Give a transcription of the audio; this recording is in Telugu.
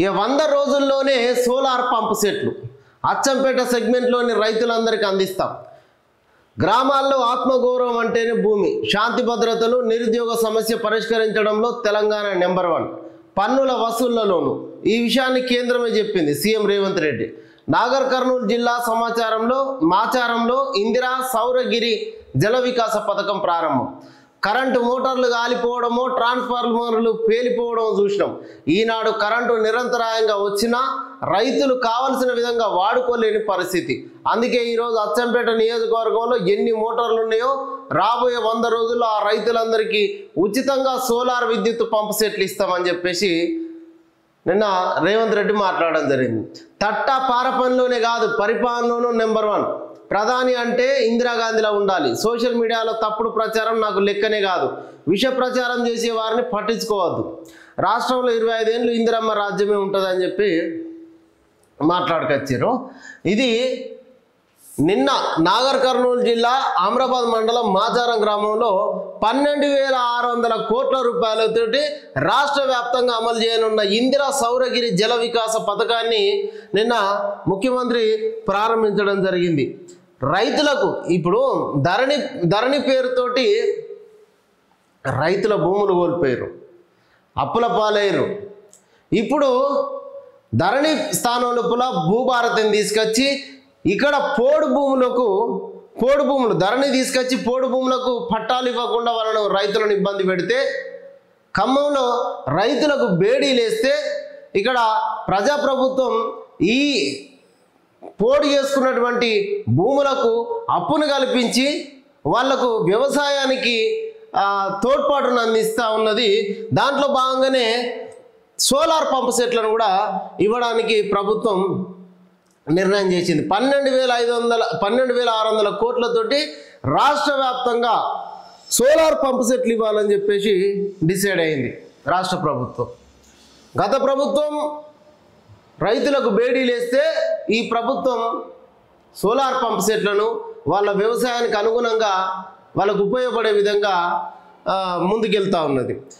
ఇక 100 రోజుల్లోనే సోలార్ పంప్ సెట్లు అచ్చంపేట సెగ్మెంట్లోని రైతులందరికీ అందిస్తాం. గ్రామాల్లో ఆత్మగౌరవం అంటేనే భూమి, శాంతి భద్రతలు, నిరుద్యోగ సమస్య పరిష్కరించడంలో తెలంగాణ నెంబర్ 1. పన్నుల వసూళ్లలోనూ ఈ విషయాన్ని కేంద్రమే చెప్పింది సీఎం రేవంత్ రెడ్డి. నాగర్ కర్నూలు జిల్లా మాచారంలో ఇందిరా సౌరగిరి జల వికాస పథకం ప్రారంభం. కరెంటు మోటార్లు గాలిపోవడమో, ట్రాన్స్ఫార్మర్లు పేలిపోవడం చూసినాం. ఈనాడు కరెంటు నిరంతరాయంగా వచ్చినా రైతులు కావలసిన విధంగా వాడుకోలేని పరిస్థితి. అందుకే ఈరోజు అచ్చంపేట నియోజకవర్గంలో ఎన్ని మోటార్లు ఉన్నాయో రాబోయే 100 రోజుల్లో ఆ రైతులందరికీ ఉచితంగా సోలార్ విద్యుత్ పంపు సెట్లు ఇస్తామని చెప్పేసి నిన్న రేవంత్ రెడ్డి మాట్లాడడం జరిగింది. తట్టా పారపనిలోనే కాదు, పరిపాలనలోనూ నెంబర్ 1. ప్రధాని అంటే ఇందిరాగాంధీలా ఉండాలి. సోషల్ మీడియాలో తప్పుడు ప్రచారం నాకు లెక్కనే కాదు. విష ప్రచారం చేసే వారిని పట్టించుకోవద్దు. రాష్ట్రంలో 25 ఏళ్ళు ఇందిరమ్మ రాజ్యమే ఉంటుందని చెప్పి మాట్లాడుకొచ్చారు. ఇది నిన్న నాగర్ కర్నూలు జిల్లా అమరాబాద్ మండలం మాచారం గ్రామంలో 12,600 కోట్ల రూపాయలతోటి రాష్ట్ర వ్యాప్తంగా అమలు చేయనున్న ఇందిరా సౌరగిరి జల వికాస పథకాన్ని నిన్న ముఖ్యమంత్రి ప్రారంభించడం జరిగింది. రైతులకు ఇప్పుడు ధరణి పేరుతోటి రైతుల భూములు కోల్పోయారు, అప్పుల పాలయ్యారు. ఇప్పుడు ధరణి స్థానం లోపల భూభారతిని తీసుకొచ్చి ఇక్కడ పోడు భూములు ధరణి తీసుకొచ్చి పోడు భూములకు పట్టాలు ఇవ్వకుండా వాళ్ళను రైతులను ఇబ్బంది పెడితే, ఖమ్మంలో రైతులకు బేడీలేస్తే ఇక్కడ ప్రజాప్రభుత్వం ఈ పోడు చేసుకున్నటువంటి భూములకు అప్పును కల్పించి వాళ్లకు వ్యవసాయానికి తోడ్పాటును అందిస్తూ ఉన్నది. దాంట్లో భాగంగానే సోలార్ పంపు సెట్లను కూడా ఇవ్వడానికి ప్రభుత్వం నిర్ణయం చేసింది. 12,600 కోట్లతోటి రాష్ట్ర వ్యాప్తంగా సోలార్ పంపు సెట్లు ఇవ్వాలని చెప్పేసి డిసైడ్ అయింది రాష్ట్ర ప్రభుత్వం. గత ప్రభుత్వం రైతులకు బేడీలేస్తే ఈ ప్రభుత్వం సోలార్ పంపు సెట్లను వాళ్ళ వ్యవసాయానికి అనుగుణంగా వాళ్ళకు ఉపయోగపడే విధంగా ముందుకెళ్తూ ఉన్నది.